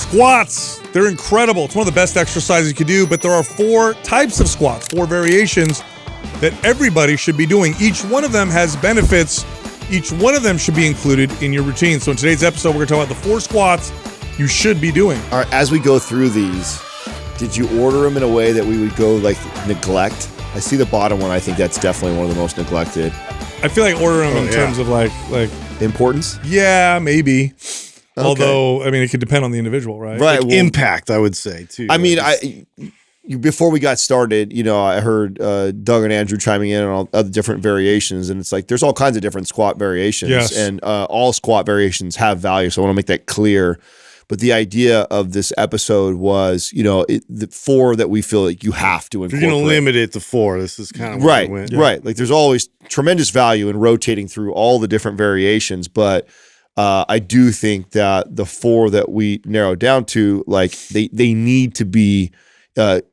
Squats, they're incredible. It's one of the best exercises you can do, but there are 4 types of squats, 4 variations that everybody should be doing. Each one of them has benefits. Each one of them should be included in your routine. So in today's episode, we're going to talk about the 4 squats you should be doing. All right, as we go through these, did you order them in a way that we would go like neglect? I see the bottom one. I think that's definitely one of the most neglected. I feel like ordering them in terms of like importance. Yeah, maybe. Okay. Although, I mean, it could depend on the individual, right? Right. Like impact, I would say, too. I mean, before we got started, I heard Doug and Andrew chiming in on all other different variations, and it's like there's all kinds of different squat variations, yes. And all squat variations have value. So I want to make that clear. But the idea of this episode was, the 4 that we feel like you have to incorporate. You're going to limit it to 4. This is kind of right, went. Right. Like there's always tremendous value in rotating through all the different variations, but I do think that the 4 that we narrowed down to, like they need to be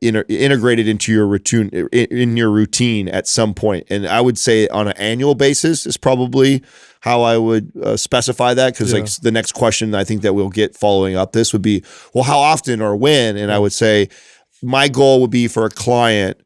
integrated into your routine in your routine at some point. And I would say on an annual basis is probably how I would specify that, because like the next question I think that we'll get following up this would be, well, how often or when? And I would say my goal would be for a client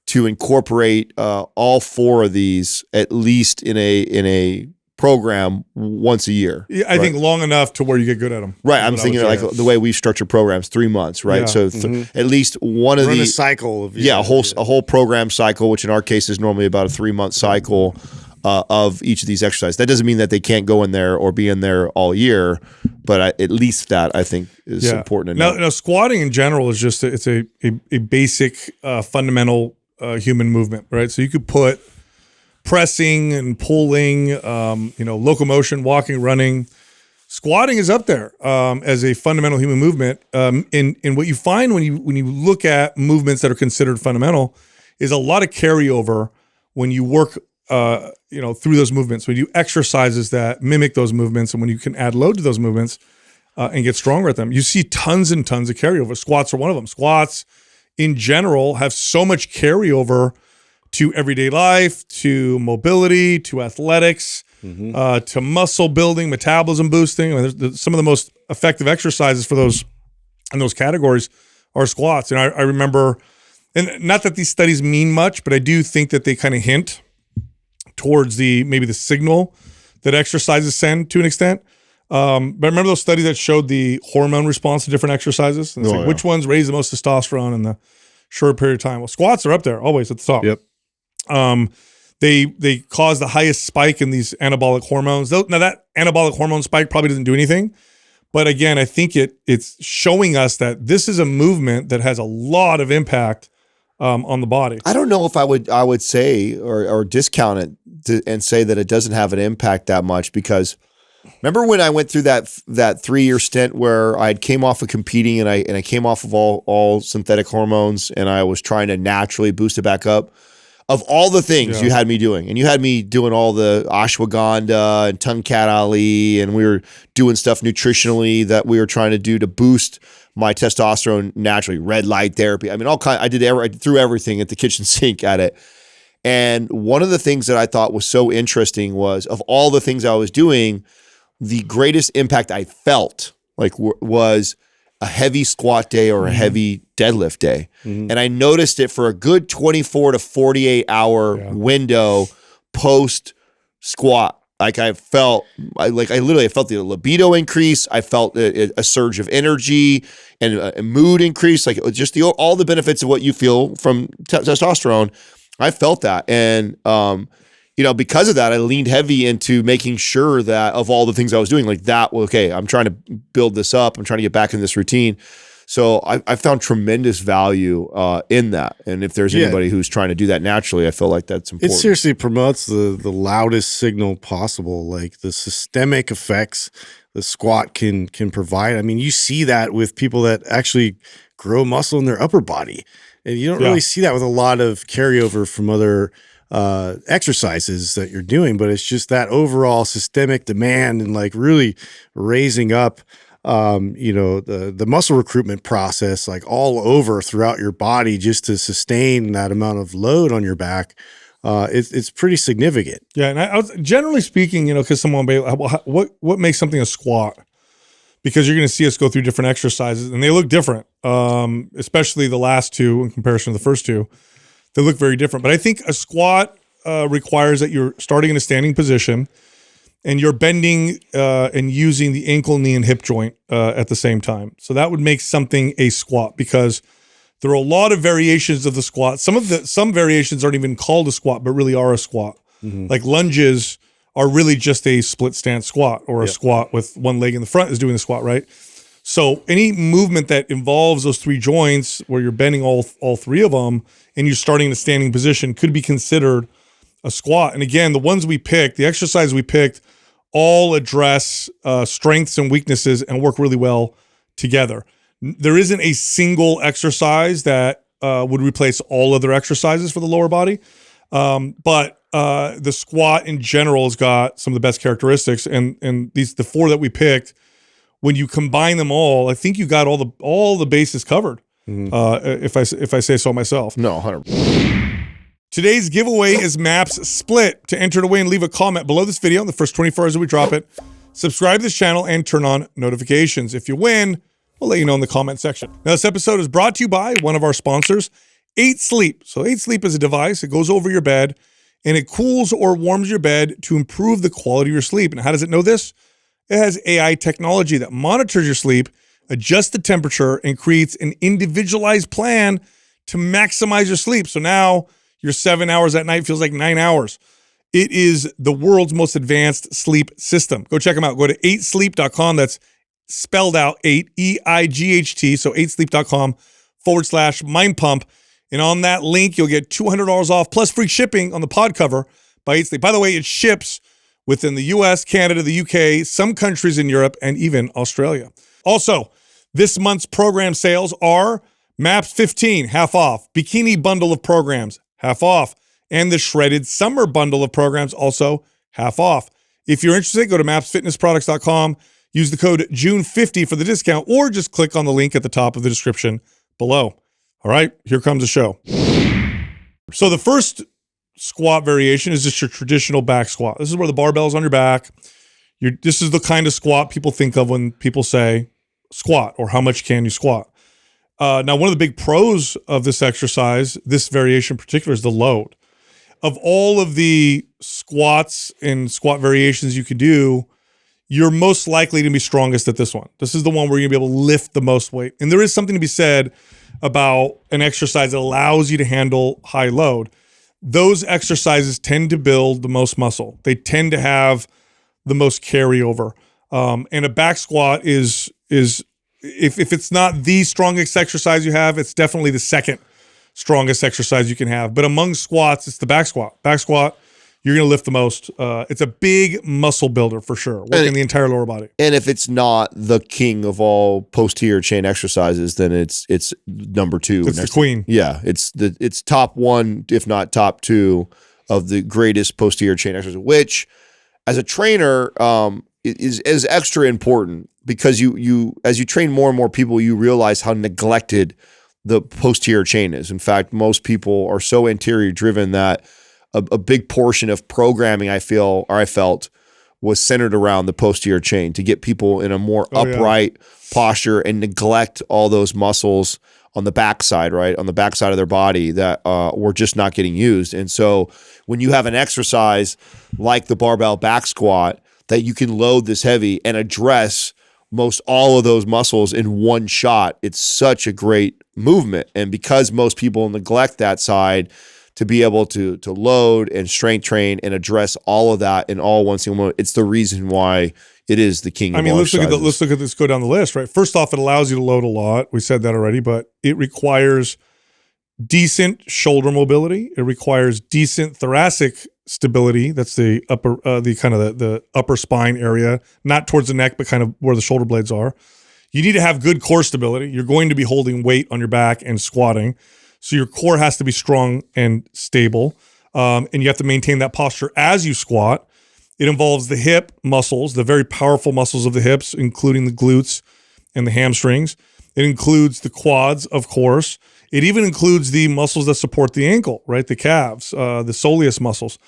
to incorporate all 4 of these at least in a program once a year. Yeah, I think long enough to where you get good at them. Right. I'm thinking like the way we structure programs, 3 months, right? Yeah. So at least one of Run the a cycle of a whole program cycle, which in our case is normally about a 3-month cycle of each of these exercises. That doesn't mean that they can't go in there or be in there all year, but at least that I think is important to know. Now, squatting in general is just it's a basic fundamental human movement, right? So you could put pressing and pulling, locomotion, walking, running. Squatting is up there as a fundamental human movement. And what you find when you look at movements that are considered fundamental is a lot of carryover when you work through those movements, when you do exercises that mimic those movements, and when you can add load to those movements and get stronger at them. You see tons and tons of carryover. Squats are one of them. Squats in general have so much carryover to everyday life, to mobility, to athletics, to muscle building, metabolism boosting. I mean, some of the most effective exercises for those in those categories are squats. And I remember, and not that these studies mean much, but I do think that they kind of hint towards maybe the signal that exercises send to an extent. But remember those studies that showed the hormone response to different exercises? And it's which ones raise the most testosterone in the short period of time? Well, squats are up there, always at the top. Yep. They cause the highest spike in these anabolic hormones. Now that anabolic hormone spike probably doesn't do anything, but again, I think it's showing us that this is a movement that has a lot of impact on the body. I don't know if I would say or discount it and say that it doesn't have an impact that much, because remember when I went through that 3-year stint where I came off of competing and I came off of all synthetic hormones and I was trying to naturally boost it back up. Of all the things you had me doing, and you had me doing all the ashwagandha and Tungkat Ali, and we were doing stuff nutritionally that we were trying to do to boost my testosterone naturally, red light therapy. I mean, I threw everything at the kitchen sink at it. And one of the things that I thought was so interesting was, of all the things I was doing, the greatest impact I felt was a heavy squat day or a heavy deadlift day. And I noticed it for a good 24 to 48 hour window post squat. Like I felt the libido increase. I felt a surge of energy and a mood increase. Like just all the benefits of what you feel from testosterone. I felt that. And, because of that, I leaned heavy into making sure that of all the things I was doing, like that, okay, I'm trying to build this up. I'm trying to get back in this routine. So I found tremendous value in that. And if there's anybody who's trying to do that naturally, I feel like that's important. It seriously promotes the loudest signal possible, like the systemic effects the squat can provide. I mean, you see that with people that actually grow muscle in their upper body. And you don't really see that with a lot of carryover from other exercises that you're doing, but it's just that overall systemic demand and like really raising up the muscle recruitment process, like all over throughout your body, just to sustain that amount of load on your back. It's pretty significant. Yeah. And I was generally speaking, because someone will be, what makes something a squat? because you're going to see us go through different exercises, and they look different, especially the last two in comparison to the first two. They look very different. But I think a squat requires that you're starting in a standing position, and you're bending and using the ankle, knee, and hip joint at the same time. So that would make something a squat, because there are a lot of variations of the squat. Some variations aren't even called a squat, but really are a squat. Like lunges are really just a split stance squat, or a squat with one leg in the front is doing the squat, right? So any movement that involves those three joints where you're bending all three of them and you're starting in a standing position could be considered a squat. And again, the ones we picked, the exercise we picked, all address strengths and weaknesses and work really well together. There isn't a single exercise that would replace all other exercises for the lower body. But the squat in general has got some of the best characteristics, and the four that we picked, when you combine them all, I think you got all the bases covered. If I say so myself. No, 100%. Today's giveaway is Maps Split. To enter to win, leave a comment below this video in the first 24 hours that we drop it. Subscribe to this channel and turn on notifications. If you win, we'll let you know in the comment section. Now, this episode is brought to you by one of our sponsors, 8 Sleep. So 8 Sleep is a device. It goes over your bed, and it cools or warms your bed to improve the quality of your sleep. And how does it know this? It has AI technology that monitors your sleep, adjusts the temperature, and creates an individualized plan to maximize your sleep. So now your 7 hours at night feels like 9 hours. It is the world's most advanced sleep system. Go check them out. Go to 8sleep.com. That's spelled out 8, E-I-G-H-T. So 8sleep.com/mind pump. And on that link, you'll get $200 off plus free shipping on the pod cover by 8 Sleep. By the way, it ships within the US, Canada, the UK, some countries in Europe, and even Australia. Also, this month's program sales are Maps 15, half off, Bikini Bundle of Programs, half off, and the Shredded Summer Bundle of Programs, also half off. If you're interested, go to mapsfitnessproducts.com, use the code June50 for the discount, or just click on the link at the top of the description below. All right, here comes the show. So the first squat variation is just your traditional back squat. This is where the barbell's on your back. This is the kind of squat people think of when people say squat, or how much can you squat. Now, one of the big pros of this exercise, this variation in particular, is the load. Of all of the squats and squat variations you could do, you're most likely to be strongest at this one. This is the one where you're going to be able to lift the most weight. And there is something to be said about an exercise that allows you to handle high load. Those exercises tend to build the most muscle. They tend to have the most carryover. And a back squat is if it's not the strongest exercise you have, it's definitely the second strongest exercise you can have. But among squats, it's the back squat. Back squat, you're going to lift the most. It's a big muscle builder for sure, working the entire lower body. And if it's not the king of all posterior chain exercises, then it's number two. It's the queen. Yeah, it's top one, if not top two, of the greatest posterior chain exercises, which as a trainer is extra important, because you as you train more and more people, you realize how neglected the posterior chain is. In fact, most people are so anterior driven that a big portion of programming I felt was centered around the posterior chain to get people in a more upright posture and neglect all those muscles on the backside, right? On the backside of their body that were just not getting used. And so when you have an exercise like the barbell back squat that you can load this heavy and address most all of those muscles in one shot, it's such a great movement. And because most people neglect that side, to be able to load and strength train and address all of that in all one single moment, it's the reason why it is the king of all let's look at this, go down the list, right? First off, it allows you to load a lot. We said that already, but it requires decent shoulder mobility. It requires decent thoracic stability. That's the upper, the upper spine area, not towards the neck, but kind of where the shoulder blades are. You need to have good core stability. You're going to be holding weight on your back and squatting. So your core has to be strong and stable. And you have to maintain that posture as you squat. It involves the hip muscles, the very powerful muscles of the hips, including the glutes and the hamstrings. It includes the quads, of course. It even includes the muscles that support the ankle, right? The calves, the soleus muscles.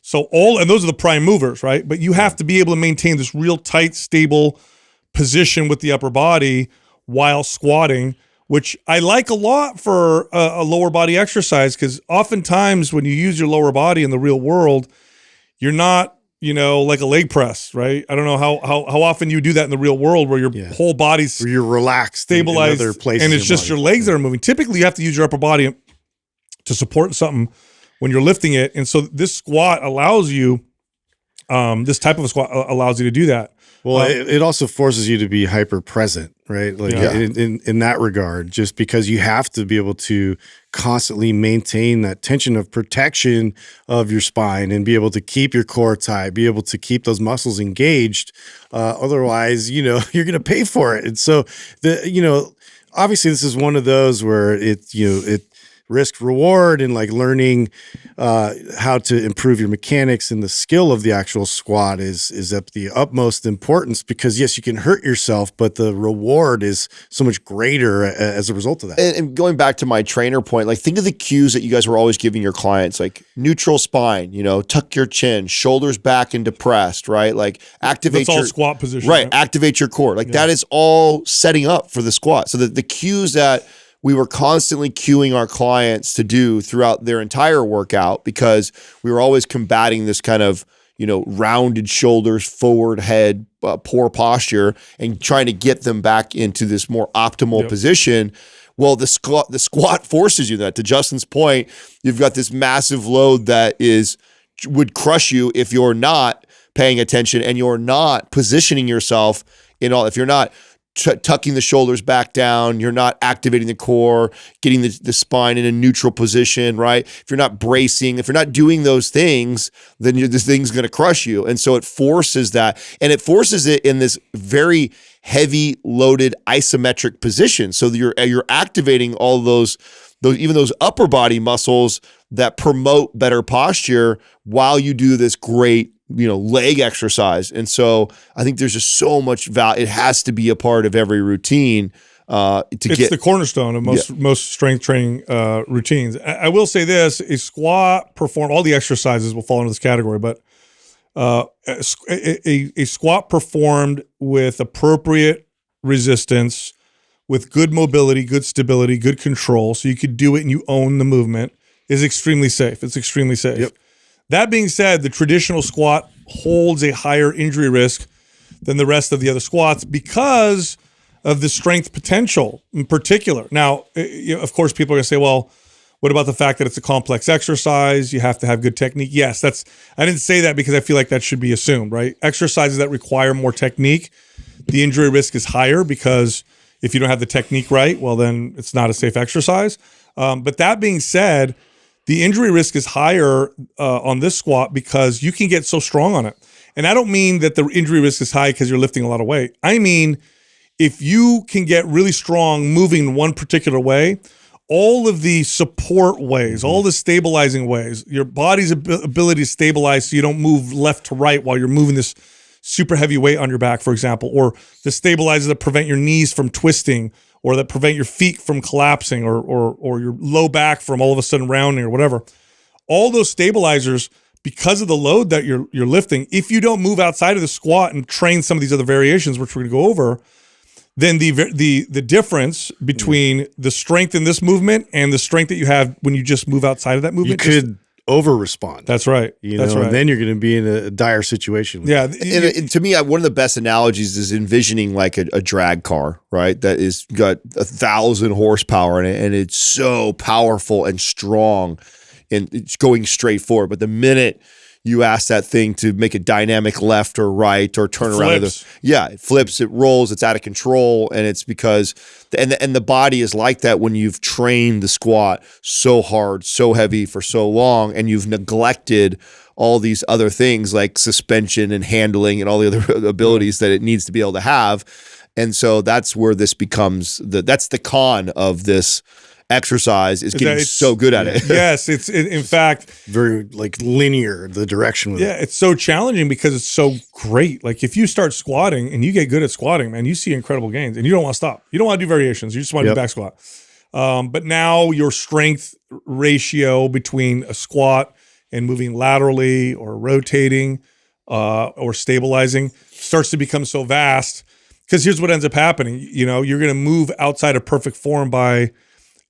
So and those are the prime movers, right? But you have to be able to maintain this real tight, stable position with the upper body while squatting, which I like a lot for a lower body exercise, because oftentimes when you use your lower body in the real world, you're not, like a leg press, right? I don't know how often you do that in the real world, where your whole body's where you're relaxed, stabilized, in other places, and it's just your legs that are moving. Typically, you have to use your upper body to support something when you're lifting it, and so this squat allows you, this type of a squat allows you to do that. Well, it also forces you to be hyper present, right? Like in that regard, just because you have to be able to constantly maintain that tension of protection of your spine and be able to keep your core tight, be able to keep those muscles engaged. Otherwise, you're going to pay for it. And so obviously this is one of those where it risk reward, and like learning how to improve your mechanics and the skill of the actual squat is of the utmost importance, because yes, you can hurt yourself, but the reward is so much greater as a result of that. And going back to my trainer point, like think of the cues that you guys were always giving your clients, like neutral spine, tuck your chin, shoulders back and depressed, right? Like activate That's your all squat position. Right, activate your core. Like that is all setting up for the squat. So the cues that we were constantly cueing our clients to do throughout their entire workout, because we were always combating this kind of, rounded shoulders, forward head, poor posture, and trying to get them back into this more optimal position. Well, the squat forces you that. To Justin's point, you've got this massive load that would crush you if you're not paying attention and you're not positioning yourself if you're not tucking the shoulders back down, you're not activating the core, getting the spine in a neutral position, right? If you're not bracing, if you're not doing those things, then this thing's going to crush you. And so it forces that, and it forces it in this very heavy loaded isometric position. So you're activating all those even those upper body muscles that promote better posture while you do this great leg exercise. And so I think there's just so much value. It has to be a part of every routine it's the cornerstone of most strength training routines. I will say this: a squat all the exercises will fall into this category, but a squat performed with appropriate resistance, with good mobility, good stability, good control, so you could do it and you own the movement, is extremely safe. It's extremely safe. Yep. That being said, the traditional squat holds a higher injury risk than the rest of the other squats because of the strength potential in particular. Now, of course, people are going to say, well, what about the fact that it's a complex exercise? You have to have good technique. Yes, I didn't say that because I feel like that should be assumed, right? Exercises that require more technique, the injury risk is higher, because if you don't have the technique right, well, then it's not a safe exercise. But that being said, the injury risk is higher on this squat because you can get so strong on it. And I don't mean that the injury risk is high because you're lifting a lot of weight. I mean, if you can get really strong moving one particular way, all of the support ways, all the stabilizing ways, your body's ability to stabilize so you don't move left to right while you're moving this super heavy weight on your back, for example, or the stabilizers that prevent your knees from twisting, or that prevent your feet from collapsing, or your low back from all of a sudden rounding, or whatever. All those stabilizers, because of the load that you're lifting, if you don't move outside of the squat and train some of these other variations, which we're going to go over, then the difference between the strength in this movement and the strength that you have when you just move outside of that movement, you could over respond. That's right. That's right. And then you're going to be in a dire situation. Yeah. And to me, one of the best analogies is envisioning like a drag car, right? That is got 1,000 horsepower in it, and it's so powerful and strong, and it's going straight forward. But the minute you ask that thing to make a dynamic left or right or turn around, it flips, it rolls, it's out of control, and it's because and the body is like that when you've trained the squat so hard, so heavy for so long, and you've neglected all these other things like suspension and handling and all the other abilities that it needs to be able to have. And so that's where this becomes that's the con of this exercise, is getting so good at it. Yes, it's in fact very like linear, the direction with it. It's so challenging because it's so great. Like if you start squatting and you get good at squatting, man, you see incredible gains, and you don't want to stop. You don't want to do variations. You just want to do back squat. But now your strength ratio between a squat and moving laterally or rotating or stabilizing starts to become so vast, because here's what ends up happening. You know, you're going to move outside of perfect form by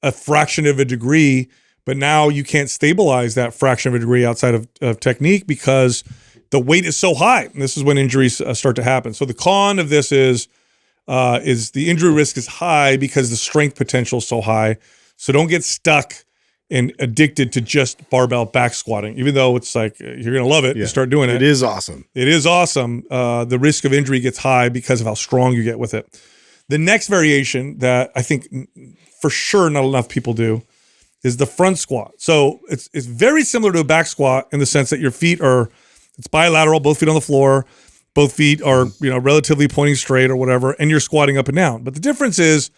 a fraction of a degree, but now you can't stabilize that fraction of a degree outside of technique because the weight is so high. And this is when injuries start to happen. So the con of this is the injury risk is high because the strength potential is so high. So don't get stuck and addicted to just barbell back squatting, even though it's like, you're going to love it. You start doing it. It is awesome. It is awesome. The risk of injury gets high because of how strong you get with it. The next variation that I think for sure not enough people do is the front squat. So it's very similar to a back squat in the sense that your feet it's bilateral, both feet on the floor, both feet are, relatively pointing straight or whatever, and you're squatting up and down. But the difference is,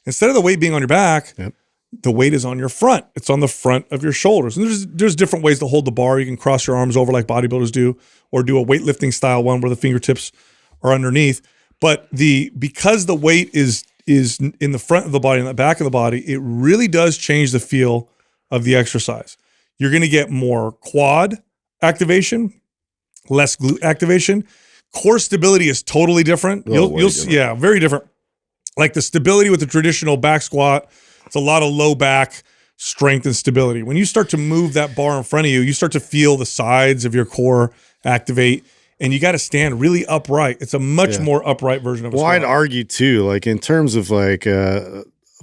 instead of the weight being on your back, the weight is on your front. It's on the front of your shoulders. And there's different ways to hold the bar. You can cross your arms over like bodybuilders do, or do a weightlifting style one where the fingertips are underneath. But because the weight is in the front of the body and the back of the body, it really does change the feel of the exercise. You're going to get more quad activation, less glute activation. Core stability is totally different. You'll see, very different. Like the stability with the traditional back squat, it's a lot of low back strength and stability. When you start to move that bar in front of you, you start to feel the sides of your core activate, and you got to stand really upright. It's a much more upright version of a squat. I'd argue too, like in terms of like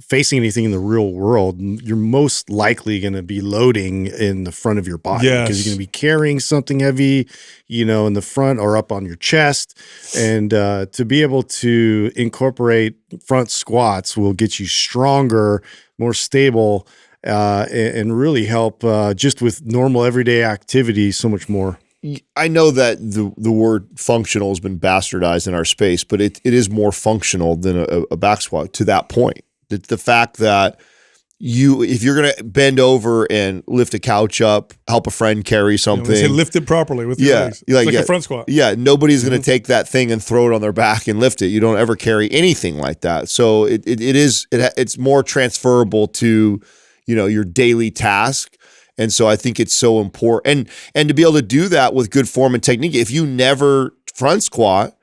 facing anything in the real world, you're most likely going to be loading in the front of your body because you're going to be carrying something heavy, in the front or up on your chest. And to be able to incorporate front squats will get you stronger, more stable, and really help just with normal everyday activity so much more. I know that the word functional has been bastardized in our space, but it is more functional than a back squat to that point. The fact that if you're going to bend over and lift a couch up, help a friend carry something. Lift it properly with your legs. It's like a front squat. Yeah, nobody's going to take that thing and throw it on their back and lift it. You don't ever carry anything like that. So it's more transferable to, your daily task. And so I think it's so important. And to be able to do that with good form and technique, if you never front squat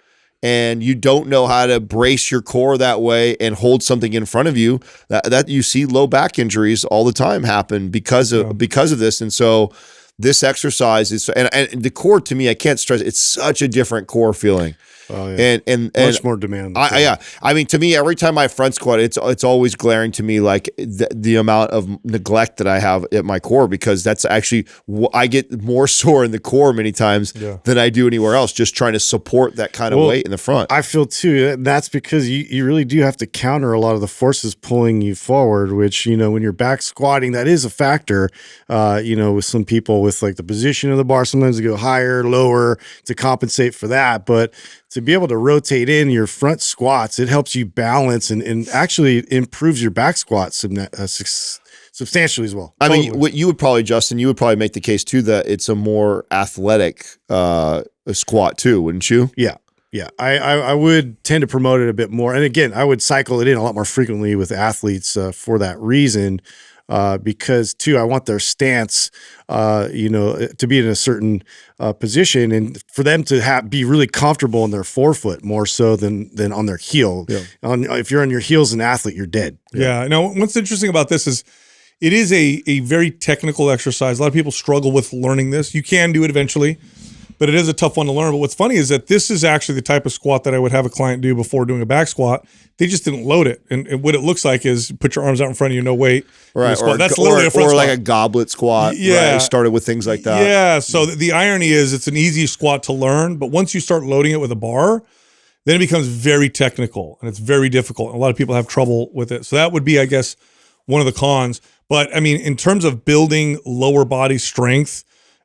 and you don't know how to brace your core that way and hold something in front of you, that you see low back injuries all the time happen because of this. And so this exercise is, and the core, to me, I can't stress, it's such a different core feeling. Oh, yeah. And much more demand. I mean, to me, every time I front squat, it's always glaring to me like the amount of neglect that I have at my core, because that's actually I get more sore in the core many times than I do anywhere else, just trying to support that kind of weight in the front. I feel too, that's because you really do have to counter a lot of the forces pulling you forward, which, when you're back squatting, that is a factor, with some people with like the position of the bar, sometimes they go higher, lower to compensate for that. But to be able to rotate in your front squats, it helps you balance and actually improves your back squat substantially as well. I mean, what you would probably, Justin, make the case too that it's a more athletic squat too, wouldn't you? Yeah. Yeah, I would tend to promote it a bit more. And again, I would cycle it in a lot more frequently with athletes for that reason. Because too, I want their stance, to be in a certain position, and for them to be really comfortable in their forefoot more so than on their heel. Yeah. If you're on your heels as an athlete, you're dead. Yeah. Now, what's interesting about this is it is a very technical exercise. A lot of people struggle with learning this. You can do it eventually, but it is a tough one to learn. But what's funny is that this is actually the type of squat that I would have a client do before doing a back squat. They just didn't load it. And what it looks like is put your arms out in front of you, no weight. Right. That's literally a front squat. Or like a goblet squat. Yeah. Right? Started with things like that. Yeah. So the irony is it's an easy squat to learn, but once you start loading it with a bar, then it becomes very technical and it's very difficult. And a lot of people have trouble with it. So that would be, I guess, one of the cons. But I mean, in terms of building lower body strength,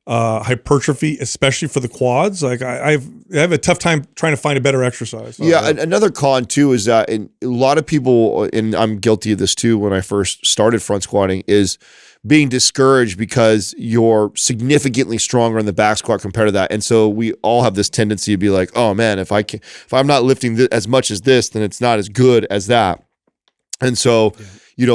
hypertrophy, especially for the quads, like I have a tough time trying to find a better exercise. Another con too is that a lot of people, and I'm guilty of this too when I first started front squatting, is being discouraged because you're significantly stronger in the back squat compared to that. And so we all have this tendency to be like, oh man, if I'm not lifting as much as this, then it's not as good as that. And so,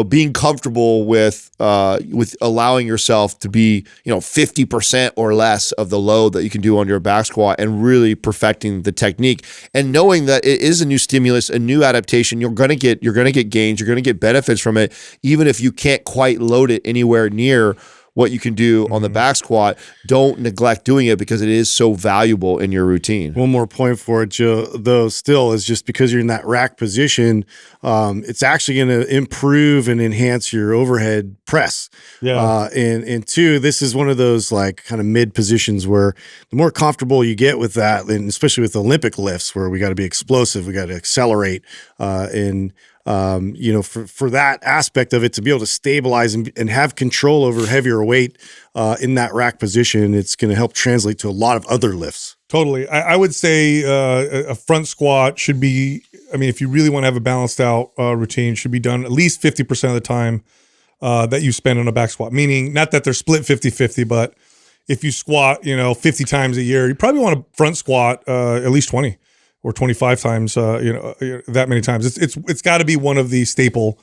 being comfortable with allowing yourself to be, 50% or less of the load that you can do on your back squat, and really perfecting the technique, and knowing that it is a new stimulus, a new adaptation. You're going to get gains, you're going to get benefits from it, even if you can't quite load it anywhere near what you can do on the back squat. Don't neglect doing it, because it is so valuable in your routine. One more point for it, Joe, though, still, is just because you're in that rack position, it's actually going to improve and enhance your overhead press. Yeah. And two, this is one of those like kind of mid positions where the more comfortable you get with that, and especially with Olympic lifts where we got to be explosive, we got to accelerate, for that aspect of it, to be able to stabilize and have control over heavier weight in that rack position, it's going to help translate to a lot of other lifts. Totally. I would say a front squat should be, if you really want to have a balanced out routine, should be done at least 50% of the time that you spend on a back squat, meaning not that they're split 50-50, but if you squat, 50 times a year, you probably want to front squat at least 20 or 25 times, that many times. It's got to be one of the staple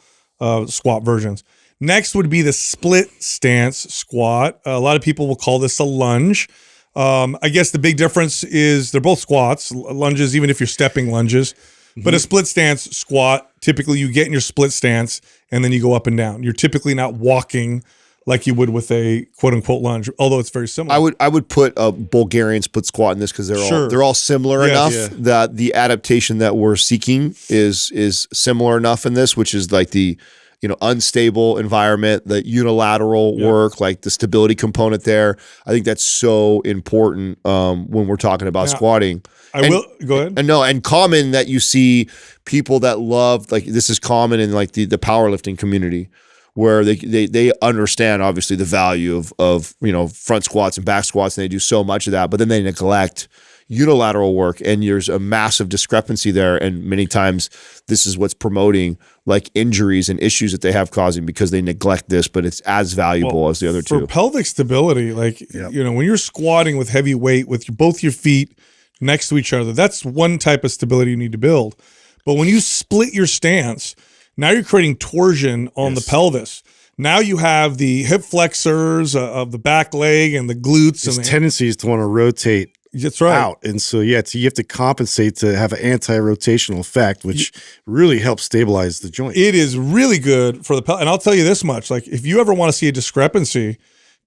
squat versions. Next would be the split stance squat. A lot of people will call this a lunge. I guess the big difference is they're both squats, lunges, even if you're stepping lunges. But a split stance squat, typically you get in your split stance and then you go up and down. You're typically not walking like you would with a quote unquote lunge, although it's very similar. I would put a Bulgarian split squat in this, because they're all similar enough that the adaptation that we're seeking is similar enough in this, which is like the unstable environment, the unilateral work, like the stability component there. I think that's so important when we're talking about squatting. Go ahead. And common that you see people that love, like this is common in like the powerlifting community, where they understand obviously the value of front squats and back squats, and they do so much of that, but then they neglect unilateral work, and there's a massive discrepancy there. And many times this is what's promoting like injuries and issues that they have causing, because they neglect this, but it's as valuable as the other two. For pelvic stability, like, when you're squatting with heavy weight with both your feet next to each other, that's one type of stability you need to build. But when you split your stance, now you're creating torsion on the pelvis. Now you have the hip flexors of the back leg and the glutes. There's tendencies to want to rotate out. And so, you have to compensate to have an anti-rotational effect, which really helps stabilize the joint. It is really good for the pelvis. And I'll tell you this much, like if you ever want to see a discrepancy,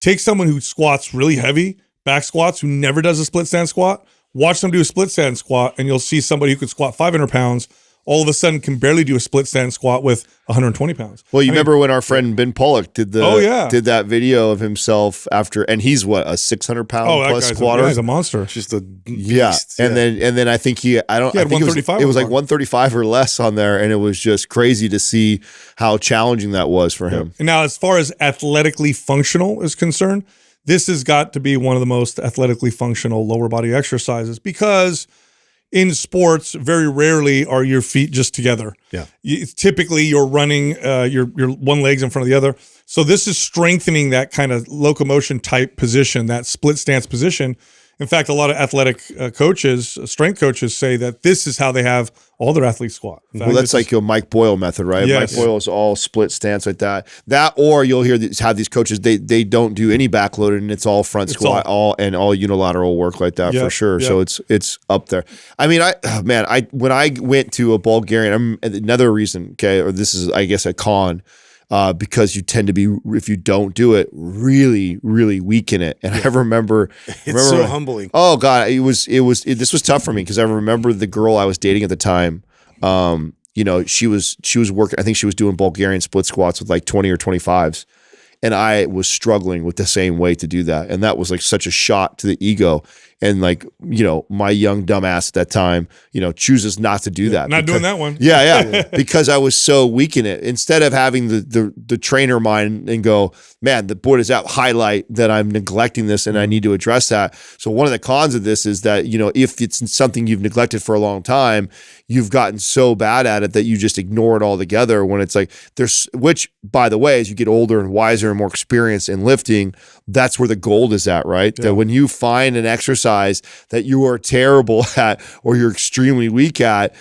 take someone who squats really heavy, back squats, who never does a split stance squat, watch them do a split stance squat, and you'll see somebody who could squat 500 pounds all of a sudden can barely do a split stance squat with 120 pounds. Well, you remember when our friend Ben Pollock did that video of himself after, and he's what, a 600 pound plus squatter? He's a monster. Just a beast. And then I think I think 135 it was like 135 or less on there, and it was just crazy to see how challenging that was for him. And now, as far as athletically functional is concerned, this has got to be one of the most athletically functional lower body exercises, because in sports, very rarely are your feet just together. Yeah. Typically, you're running, your one leg's in front of the other. So this is strengthening that kind of locomotion type position, that split stance position. In fact, a lot of athletic coaches, strength coaches, say that this is how they have all their athletes squat. Well, that's like your Mike Boyle method, right? Yes. Mike Boyle is all split stance like that. Or you'll hear have these coaches, they don't do any backloaded, and it's all front squat, all unilateral work like that for sure. So it's up there. I mean, when I went to a Bulgarian, another reason, okay, or this is I guess a con. Because you tend to be, if you don't do it, really, really weak in it. And I remember it's so humbling. Oh God, this was tough for me, because I remember the girl I was dating at the time. She was working. I think she was doing Bulgarian split squats with like 20 or 25s, and I was struggling with the same way to do that. And that was like such a shot to the ego. And like, my young dumbass at that time, chooses not to do that. Doing that one. Yeah. Because I was so weak in it. Instead of having the trainer mind and go, man, the board is out, highlight that I'm neglecting this and I need to address that. So one of the cons of this is that, if it's something you've neglected for a long time, you've gotten so bad at it that you just ignore it altogether, when it's like which by the way, as you get older and wiser and more experienced in lifting, that's where the gold is at, right? Yeah. That when you find an exercise that you are terrible at or you're extremely weak at,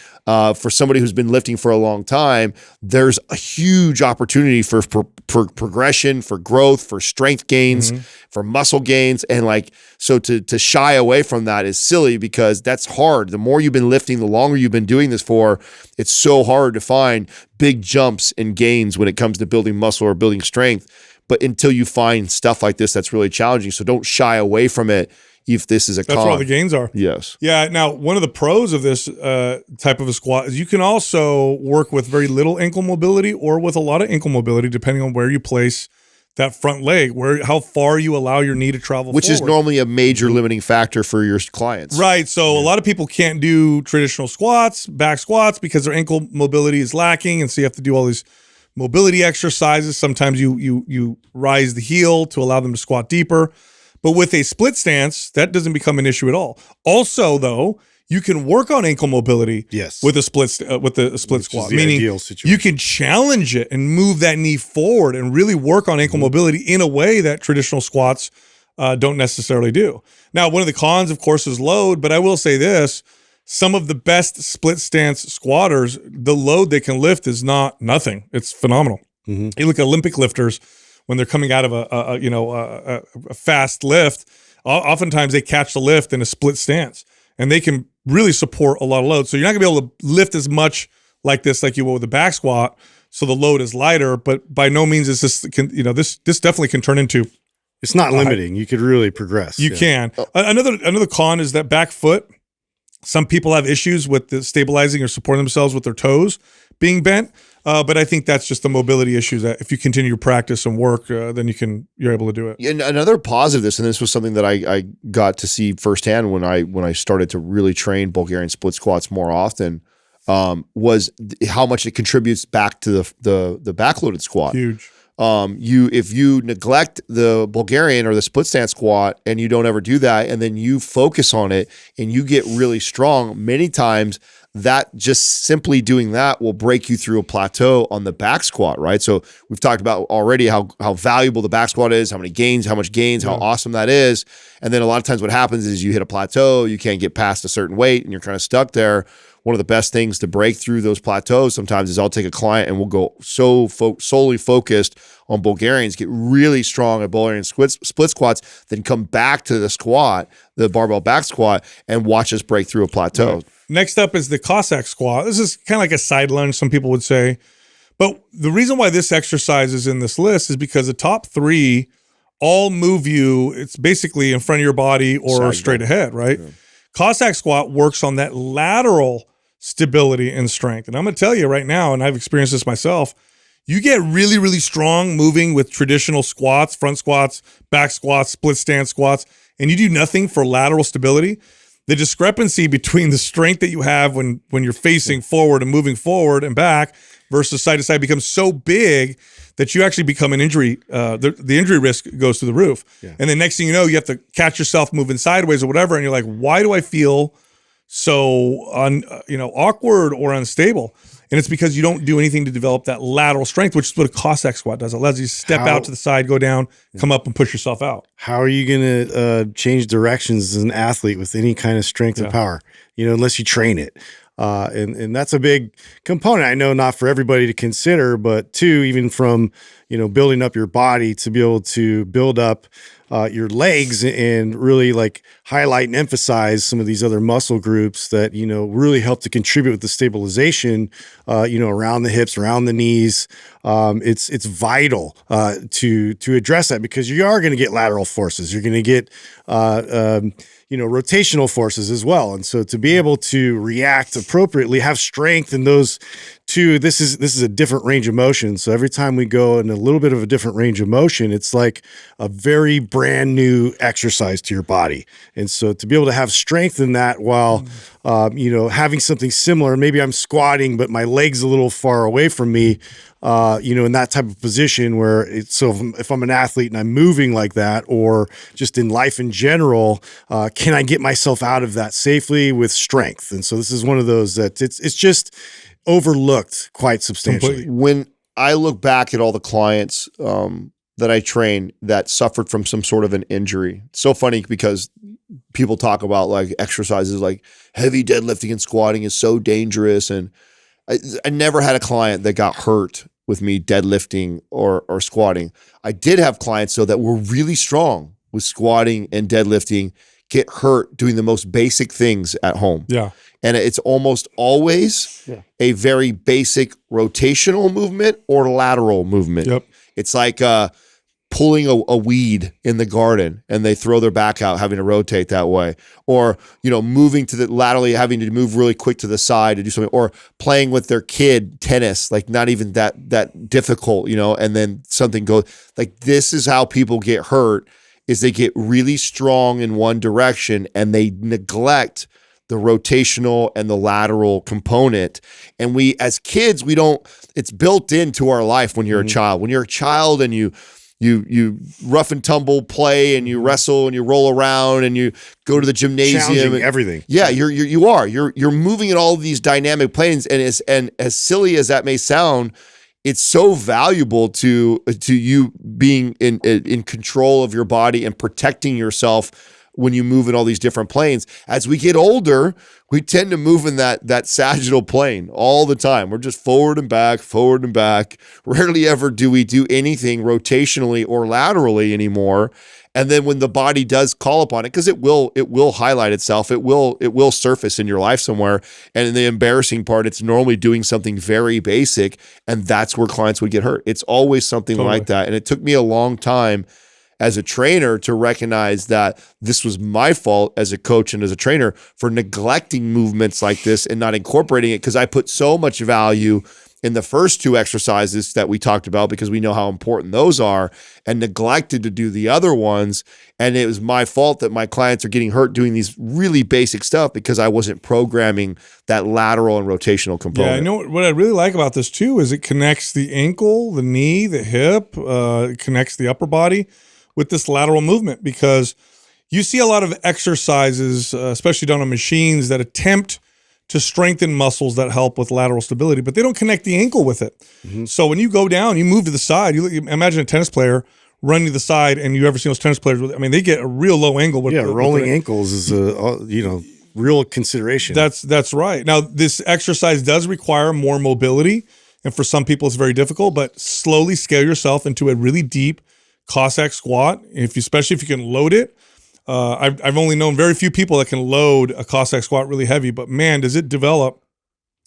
for somebody who's been lifting for a long time, there's a huge opportunity for progression, for growth, for strength gains, for muscle gains. And like, so to shy away from that is silly, because that's hard. The more you've been lifting, the longer you've been doing this for, it's so hard to find big jumps and gains when it comes to building muscle or building strength. But until you find stuff like this, that's really challenging. So don't shy away from it if this is a That's where all the gains are. Yes. Yeah. Now, one of the pros of this type of a squat is you can also work with very little ankle mobility or with a lot of ankle mobility, depending on where you place that front leg, how far you allow your knee to travel Which forward. is normally a major limiting factor for your clients. Right. So a lot of people can't do traditional squats, back squats, because their ankle mobility is lacking. And so you have to do all these mobility exercises. Sometimes you rise the heel to allow them to squat deeper. But with a split stance, that doesn't become an issue at all. Also, though, you can work on ankle mobility with a split squat, meaning you can challenge it and move that knee forward and really work on ankle mobility in a way that traditional squats don't necessarily do. Now, one of the cons, of course, is load, but I will say this. Some of the best split stance squatters, the load they can lift is not nothing. It's phenomenal. You look at Olympic lifters when they're coming out of a fast lift. Oftentimes they catch the lift in a split stance, and they can really support a lot of load. So you're not gonna be able to lift as much like this, like you will with a back squat. So the load is lighter, but by no means is this. This definitely can turn into. It's not limiting. You could really progress. You can. Another con is that back foot. Some people have issues with the stabilizing or supporting themselves with their toes being bent, but I think that's just the mobility issue that if you continue to practice and work, then you're able to do it. And another positive, and this was something that I got to see firsthand when I started to really train Bulgarian split squats more often, was how much it contributes back to the backloaded squat. Huge. If you neglect the Bulgarian or the split stance squat and you don't ever do that, and then you focus on it and you get really strong, many times that just simply doing that will break you through a plateau on the back squat, right? So we've talked about already how valuable the back squat is, how much gains, how awesome that is. And then a lot of times what happens is you hit a plateau, you can't get past a certain weight and you're kind of stuck there. One of the best things to break through those plateaus sometimes is I'll take a client and we'll go solely focused on Bulgarians, get really strong at Bulgarian split squats, then come back to the squat, the barbell back squat, and watch us break through a plateau. Right. Next up is the Cossack squat. This is kind of like a side lunge, some people would say. But the reason why this exercise is in this list is because the top three all move you. It's basically in front of your body or straight ahead, right? Yeah. Cossack squat works on that lateral stability and strength. And I'm going to tell you right now, and I've experienced this myself, you get really, really strong moving with traditional squats, front squats, back squats, split stance squats, and you do nothing for lateral stability. The discrepancy between the strength that you have when you're facing forward and moving forward and back versus side to side becomes so big that you actually become an injury. The injury risk goes through the roof. Yeah. And the next thing you know, you have to catch yourself moving sideways or whatever. And you're like, why do I feel so awkward or unstable? And it's because you don't do anything to develop that lateral strength, which is what a Cossack squat does. It allows you to step out to the side, go down, come up and push yourself out. How are you going to change directions as an athlete with any kind of strength and power, unless you train it? And that's a big component. I know not for everybody to consider, but two, even from, building up your body to be able to build up your legs and really like highlight and emphasize some of these other muscle groups that, really help to contribute with the stabilization, around the hips, around the knees. It's vital to address that, because you are going to get lateral forces. You're going to get, rotational forces as well. And so to be able to react appropriately, have strength in those two, this is a different range of motion. So every time we go in a little bit of a different range of motion, it's like a very brand new exercise to your body. And so to be able to have strength in that while, having something similar, maybe I'm squatting, but my leg's a little far away from me, in that type of position where if I'm an athlete and I'm moving like that, or just in life in general, can I get myself out of that safely with strength? And so this is one of those that it's just overlooked quite substantially. When I look back at all the clients that that I train that suffered from some sort of an injury. It's so funny because people talk about like exercises like heavy deadlifting and squatting is so dangerous. And I never had a client that got hurt with me deadlifting or squatting. I did have clients though that were really strong with squatting and deadlifting get hurt doing the most basic things at home. Yeah. And it's almost always a very basic rotational movement or lateral movement. Yep. It's like pulling a weed in the garden and they throw their back out having to rotate that way. Or, moving to the laterally, having to move really quick to the side to do something. Or playing with their kid tennis, like not even that difficult, and then something goes. Like this is how people get hurt, is they get really strong in one direction and they neglect the rotational and the lateral component. And we, as kids, it's built into our life when you're a child. When you're a child and you rough and tumble play and you wrestle and you roll around and you go to the gymnasium. Challenging everything. Yeah, you're moving in all of these dynamic planes. And as silly as that may sound, it's so valuable to you being in control of your body and protecting yourself when you move in all these different planes. As we get older, we tend to move in that sagittal plane all the time. We're just forward and back. Rarely ever do we do anything rotationally or laterally anymore. And then when the body does call upon it, because it will highlight itself, it will surface in your life somewhere. And in the embarrassing part, it's normally doing something very basic, and that's where clients would get hurt. It's always something like that. And it took me a long time as a trainer to recognize that this was my fault as a coach and as a trainer for neglecting movements like this and not incorporating it, because I put so much value in the first two exercises that we talked about because we know how important those are, and neglected to do the other ones. And it was my fault that my clients are getting hurt doing these really basic stuff because I wasn't programming that lateral and rotational component. Yeah, I know what I really like about this too is it connects the ankle, the knee, the hip, it connects the upper body with this lateral movement, because you see a lot of exercises, especially done on machines, that attempt to strengthen muscles that help with lateral stability, but they don't connect the ankle with it. So when you go down, you move to the side, you imagine a tennis player running to the side, and you ever seen those tennis players, they get a real low angle. With rolling ankles is a real consideration. That's right. Now, this exercise does require more mobility, and for some people it's very difficult, but slowly scale yourself into a really deep Cossack squat, especially if you can load it. I've only known very few people that can load a Cossack squat really heavy, but man, does it develop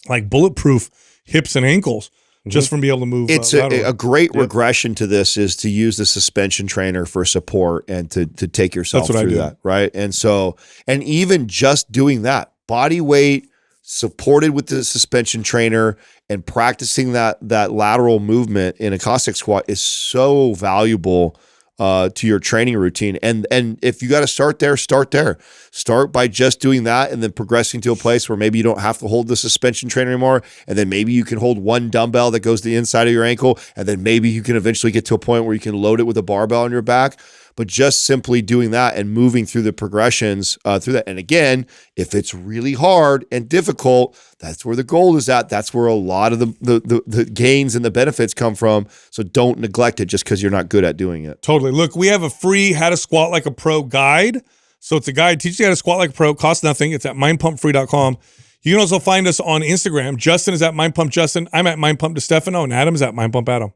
like bulletproof hips and ankles just from being able to move. It's a great regression to this is to use the suspension trainer for support and to take yourself through that, right? And so, and even just doing that, body weight supported with the suspension trainer and practicing that lateral movement in a Cossack squat is so valuable to your training routine. And if you got to start there. Start by just doing that and then progressing to a place where maybe you don't have to hold the suspension trainer anymore. And then maybe you can hold one dumbbell that goes to the inside of your ankle. And then maybe you can eventually get to a point where you can load it with a barbell on your back. But just simply doing that and moving through the progressions through that. And again, if it's really hard and difficult, that's where the gold is at. That's where a lot of the gains and the benefits come from. So don't neglect it just because you're not good at doing it. Totally. Look, we have a free How to Squat Like a Pro guide. So it's a guide teaching you how to squat like a pro. Costs nothing. It's at mindpumpfree.com. You can also find us on Instagram. Justin is at mindpumpjustin. I'm at mindpumpdestefano, and Adam is at mindpumpadam.